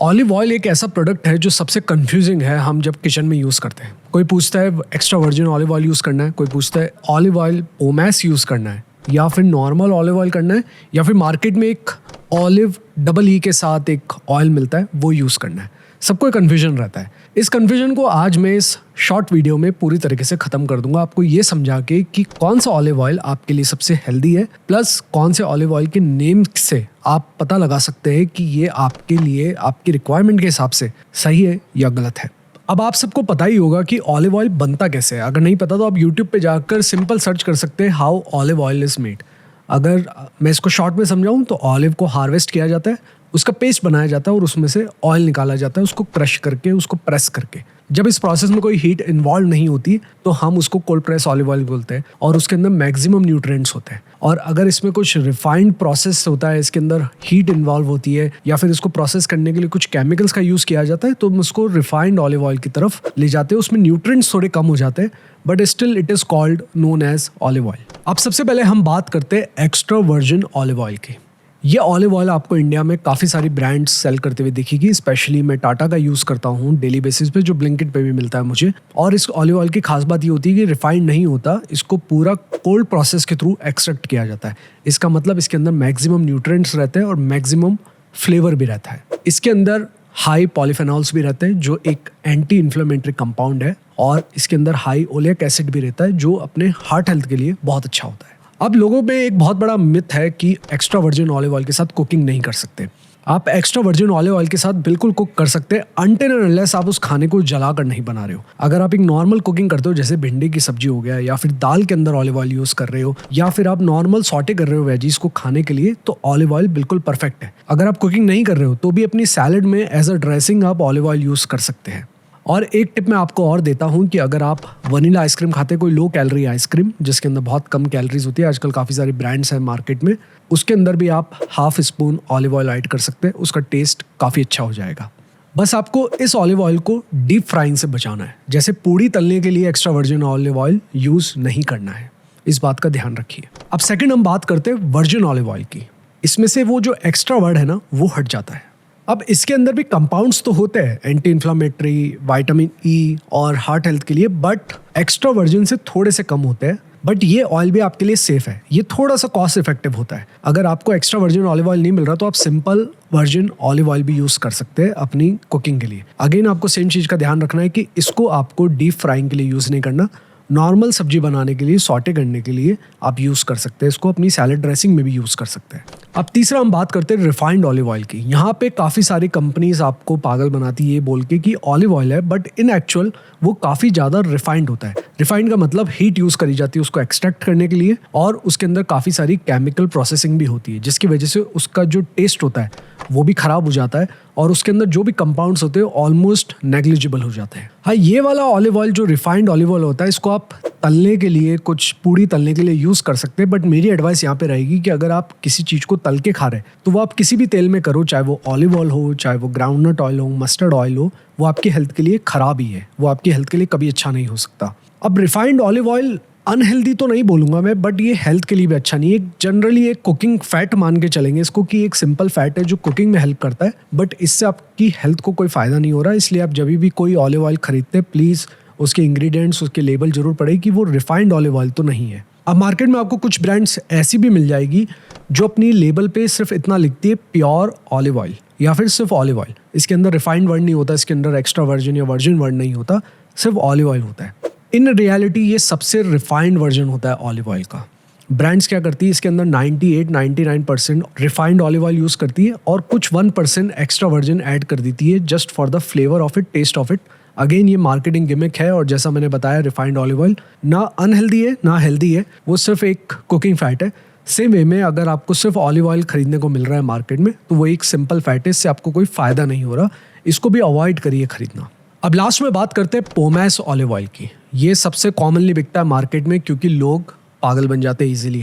Olive oil एक ऐसा product है जो सबसे कंफ्यूजिंग है हम जब किचन में यूज़ करते हैं। कोई पूछता है extra virgin olive oil use करना है, कोई पूछता है ऑलिव ऑयल पोमैस यूज़ करना है या फिर नॉर्मल ऑलिव ऑयल करना है या फिर मार्केट में एक ऑलिव डबल ई के साथ एक ऑयल मिलता है वो यूज़ करना है। सबको एक कन्फ्यूजन रहता है। इस कन्फ्यूजन को आज मैं इस शॉर्ट वीडियो में पूरी तरीके से ख़त्म कर दूंगा, आपको ये समझा के कि कौन सा ऑलिव ऑयल आपके लिए सबसे हेल्दी है, प्लस कौन से ऑलिव ऑयल के नेम से आप पता लगा सकते हैं कि ये आपके लिए आपकी रिक्वायरमेंट के हिसाब से सही है या गलत है। अब आप सबको पता ही होगा कि ऑलिव ऑयल बनता कैसे है। अगर नहीं पता तो आप यूट्यूब पे जाकर सिंपल सर्च कर सकते हैं how olive oil is made. अगर मैं इसको शॉर्ट में समझाऊँ तो ऑलिव को हार्वेस्ट किया जाता है, उसका पेस्ट बनाया जाता है और उसमें से ऑयल निकाला जाता है, उसको क्रश करके, उसको प्रेस करके। जब इस प्रोसेस में कोई हीट इन्वॉल्व नहीं होती तो हम उसको कोल्ड प्रेस ऑलिव ऑयल बोलते हैं और उसके अंदर मैक्सिमम न्यूट्रिएंट्स होते हैं। और अगर इसमें कुछ रिफाइंड प्रोसेस होता है, इसके अंदर हीट इन्वॉल्व होती है या फिर इसको प्रोसेस करने के लिए कुछ केमिकल्स का यूज़ किया जाता है, तो हम उसको रिफाइंड ऑलिव ऑयल की तरफ ले जाते हैं। उसमें न्यूट्रिएंट्स थोड़े कम हो जाते हैं but still it is called known as olive oil. अब सबसे पहले हम बात करते हैं एक्स्ट्रा वर्जिन ऑलिव ऑयल की। ये ऑलिव ऑयल आपको इंडिया में काफ़ी सारी ब्रांड्स सेल करते हुए दिखेगी। स्पेशली मैं टाटा का यूज़ करता हूँ डेली बेसिस पे, जो ब्लिंकिट पे भी मिलता है मुझे। और इस ऑलिव ऑयल की खास बात ये होती है कि रिफाइंड नहीं होता, इसको पूरा कोल्ड प्रोसेस के थ्रू एक्सट्रैक्ट किया जाता है। इसका मतलब इसके अंदर मैक्सिमम न्यूट्रिएंट्स रहते हैं और मैक्सिमम फ्लेवर भी रहता है। इसके अंदर हाई पॉलीफेनॉल्स भी रहते हैं जो एक एंटी इन्फ्लेमेटरी कंपाउंड है, और इसके अंदर हाई ओलिक एसिड भी रहता है जो अपने हार्ट हेल्थ के लिए बहुत अच्छा होता है। अब लोगों में एक बहुत बड़ा मिथ है कि एक्स्ट्रा वर्जिन ऑलिव ऑयल के साथ कुकिंग नहीं कर सकते। आप एक्स्ट्रा वर्जिन ऑलिव ऑयल के साथ बिल्कुल कुक कर सकते हैं अनटिल एंड अनलेस आप उस खाने को जलाकर नहीं बना रहे हो। अगर आप एक नॉर्मल कुकिंग करते हो, जैसे भिंडी की सब्जी हो गया, या फिर दाल के अंदर ऑलिव ऑयल यूज़ कर रहे हो, या फिर आप नॉर्मल सॉटे कर रहे हो वेजीज को खाने के लिए, तो ऑलिव ऑयल बिल्कुल परफेक्ट है। अगर आप कुकिंग नहीं कर रहे हो तो भी अपनी सैलड में एज अ ड्रेसिंग आप ऑलिव ऑयल यूज़ कर सकते हैं। और एक टिप मैं आपको और देता हूँ कि अगर आप वनीला आइसक्रीम खाते हैं, कोई लो कैलोरी आइसक्रीम जिसके अंदर बहुत कम कैलोरीज होती है, आजकल काफ़ी सारी ब्रांड्स हैं मार्केट में, उसके अंदर भी आप half spoon olive oil add कर सकते हैं। उसका टेस्ट काफ़ी अच्छा हो जाएगा। बस आपको इस ऑलिव ऑयल को डीप फ्राइंग से बचाना है। जैसे पूड़ी तलने के लिए extra virgin olive oil use नहीं करना है, इस बात का ध्यान रखिए। अब सेकेंड हम बात करते हैं वर्जिन ऑलिव ऑयल की। इसमें से वो जो एक्स्ट्रा वर्ड है ना, वो हट जाता है। अब इसके अंदर भी कंपाउंड्स तो होते हैं एंटी इन्फ्लामेटरी, विटामिन ई और हार्ट हेल्थ के लिए, बट एक्स्ट्रा वर्जिन से थोड़े से कम होते हैं। बट ये ऑयल भी आपके लिए सेफ है, ये थोड़ा सा कॉस्ट इफेक्टिव होता है। अगर आपको एक्स्ट्रा वर्जिन ऑलिव ऑयल नहीं मिल रहा तो आप सिंपल वर्जिन ऑलिव ऑयल भी यूज़ कर सकते हैं अपनी कुकिंग के लिए। अगेन आपको सेम चीज़ का ध्यान रखना है कि इसको आपको डीप फ्राइंग के लिए यूज़ नहीं करना, नॉर्मल सब्जी बनाने के लिए, सॉटे करने के लिए आप यूज़ कर सकते हैं। इसको अपनी सैलड ड्रेसिंग में भी यूज़ कर सकते हैं। अब तीसरा हम बात करते हैं रिफाइंड ऑलिव ऑयल की। यहाँ पे काफ़ी सारी कंपनीज आपको पागल बनाती है ये बोल के कि ऑलिव ऑयल है, बट इन एक्चुअल वो काफ़ी ज़्यादा रिफाइंड होता है। रिफाइंड का मतलब हीट यूज़ करी जाती है उसको एक्सट्रैक्ट करने के लिए, और उसके अंदर काफ़ी सारी केमिकल प्रोसेसिंग भी होती है जिसकी वजह से उसका जो टेस्ट होता है वो भी ख़राब हो जाता है और उसके अंदर जो भी कंपाउंड्स होते हैं ऑलमोस्ट नेग्लिजिबल हो जाते हैं। हाँ, ये वाला ऑलिव ऑयल जो रिफाइंड ऑलिव ऑयल होता है, इसको आप तलने के लिए, कुछ पूड़ी तलने के लिए यूज़ कर सकते हैं। बट मेरी एडवाइस यहाँ पे रहेगी कि अगर आप किसी चीज़ को तल के खा रहे हैं तो वो आप किसी भी तेल में करो, चाहे वो ऑलिव ऑयल हो, चाहे वो ग्राउंडनट ऑयल हो, मस्टर्ड ऑयल हो, वो आपकी हेल्थ के लिए ख़राब ही है, वो आपकी हेल्थ के लिए कभी अच्छा नहीं हो सकता। अब रिफाइंड ऑलिव ऑयल अनहेल्दी तो नहीं बोलूँगा मैं, बट ये हेल्थ के लिए भी अच्छा नहीं है। जनरली एक कुकिंग फैट मान के चलेंगे इसको कि एक सिंपल फैट है जो कुकिंग में हेल्प करता है, बट इससे आपकी हेल्थ को कोई फ़ायदा नहीं हो रहा। इसलिए आप जब भी कोई ऑलिव ऑयल खरीदते हैं, प्लीज़ उसके इंग्रेडिएंट्स, उसके लेबल जरूर पढ़े कि वो रिफाइंड ऑलिव ऑयल तो नहीं है। अब मार्केट में आपको कुछ ब्रांड्स ऐसी भी मिल जाएगी जो अपनी लेबल पे सिर्फ इतना लिखती है प्योर ऑलिव ऑयल या फिर सिर्फ ऑलिव ऑयल। इसके अंदर रिफाइंड वर्ड नहीं होता, इसके अंदर एक्स्ट्रा वर्जिन या वर्जिन वर्ड नहीं होता, सिर्फ ऑलिव ऑयल होता है। इन रियलिटी ये सबसे रिफाइंड वर्जन होता है ऑलिव ऑयल का। ब्रांड्स क्या करती है, इसके अंदर 98-99% रिफाइंड ऑलिव ऑयल यूज़ करती है और कुछ 1% एक्स्ट्रा वर्जिन ऐड कर देती है just for the flavour of it, taste of it. Again ये मार्केटिंग गिमिक है, और जैसा मैंने बताया रिफाइंड ऑलिव ऑयल ना अनहेल्दी है ना हेल्दी है, वो सिर्फ एक कुकिंग फैट है। सेम वे में अगर आपको सिर्फ ऑलिव ऑयल खरीदने को मिल रहा है मार्केट में तो वो एक सिंपल फैट है, इससे आपको कोई फ़ायदा नहीं हो रहा, इसको भी अवॉइड करिए खरीदना। अब लास्ट में बात करते हैं पोमैस ऑलिव ऑयल की। ये सबसे कॉमनली बिकता है मार्केट में क्योंकि लोग पागल बन जाते हैं इजीली।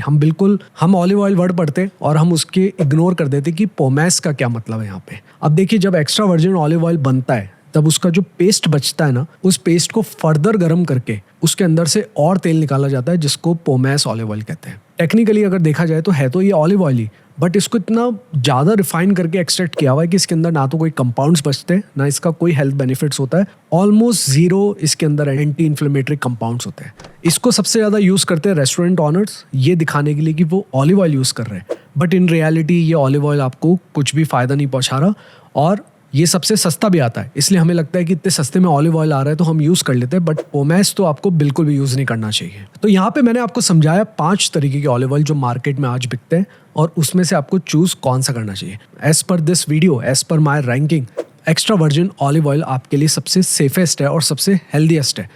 हम ऑलिव ऑयल वर्ड पढ़ते और हम उसके इग्नोर कर देते कि पोमैस का क्या मतलब है यहाँ पे। अब देखिए, जब एक्स्ट्रा वर्जिन ऑलिव ऑयल बनता है तब उसका जो पेस्ट बचता है ना, उस पेस्ट को फर्दर गर्म करके उसके अंदर से और तेल निकाला जाता है जिसको पोमैस ऑलिव ऑयल कहते हैं। टेक्निकली अगर देखा जाए तो है तो ये ऑलिव ऑयल ही, बट इसको इतना ज़्यादा रिफाइन करके एक्सट्रैक्ट किया हुआ है कि इसके अंदर ना तो कोई कंपाउंड्स बचते हैं, ना इसका कोई हेल्थ बेनिफिट्स होता है, ऑलमोस्ट ज़ीरो इसके अंदर एंटी इन्फ्लेमेटरी कंपाउंड्स होते हैं। इसको सबसे ज़्यादा यूज़ करते हैं रेस्टोरेंट ऑनर्स, ये दिखाने के लिए कि वो ऑलिव ऑयल यूज़ कर रहे हैं, बट इन रियलिटी ये ऑलिव ऑयल आपको कुछ भी फ़ायदा नहीं पहुँचा रहा, और ये सबसे सस्ता भी आता है, इसलिए हमें लगता है कि इतने सस्ते में ऑलिव ऑयल आ रहा है तो हम यूज़ कर लेते हैं, बट पोमेस तो आपको बिल्कुल भी यूज़ नहीं करना चाहिए। तो यहाँ पे मैंने आपको समझाया 5 तरीके के ऑलिव ऑयल जो मार्केट में आज बिकते हैं, और उसमें से आपको चूज़ कौन सा करना चाहिए। As per this video, as per my ranking, extra virgin olive oil आपके लिए सबसे सेफेस्ट है और सबसे हेल्दीएस्ट है,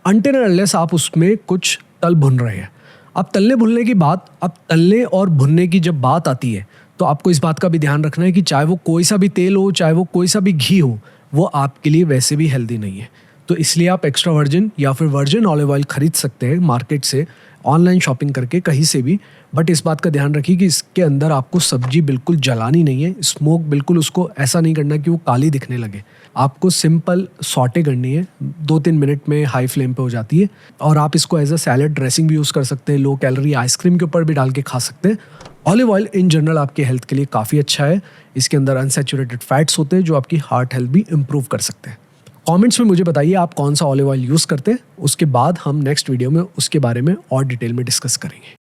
अनटिल एंड अनलेस आप उसमें कुछ तल भुन रहे हैं। अब तलने भुनने की बात, अब तलने और भुनने की जब बात आती है तो आपको इस बात का भी ध्यान रखना है कि चाहे वो कोई सा भी तेल हो, चाहे वो कोई सा भी घी हो, वो आपके लिए वैसे भी हेल्दी नहीं है। तो इसलिए आप एक्स्ट्रा वर्जिन या फिर वर्जिन ऑलिव ऑयल खरीद सकते हैं मार्केट से, ऑनलाइन शॉपिंग करके, कहीं से भी, बट इस बात का ध्यान रखिए कि इसके अंदर आपको सब्जी बिल्कुल जलानी नहीं है, स्मोक बिल्कुल उसको ऐसा नहीं करना कि वो काली दिखने लगे। आपको सिंपल सॉटे करनी है, 2-3 मिनट में हाई फ्लेम पे हो जाती है, और आप इसको एज अ सैलड ड्रेसिंग भी यूज़ कर सकते हैं, लो कैलोरी आइसक्रीम के ऊपर भी डाल के खा सकते हैं। ऑलिव ऑयल इन जनरल आपके हेल्थ के लिए काफ़ी अच्छा है, इसके अंदर अनसैचुरेटेड फैट्स होते हैं जो आपकी हार्ट हेल्थ भी इम्प्रूव कर सकते हैं। कमेंट्स में मुझे बताइए आप कौन सा ऑलिव ऑयल यूज़ करते हैं, उसके बाद हम नेक्स्ट वीडियो में उसके बारे में और डिटेल में डिस्कस करेंगे।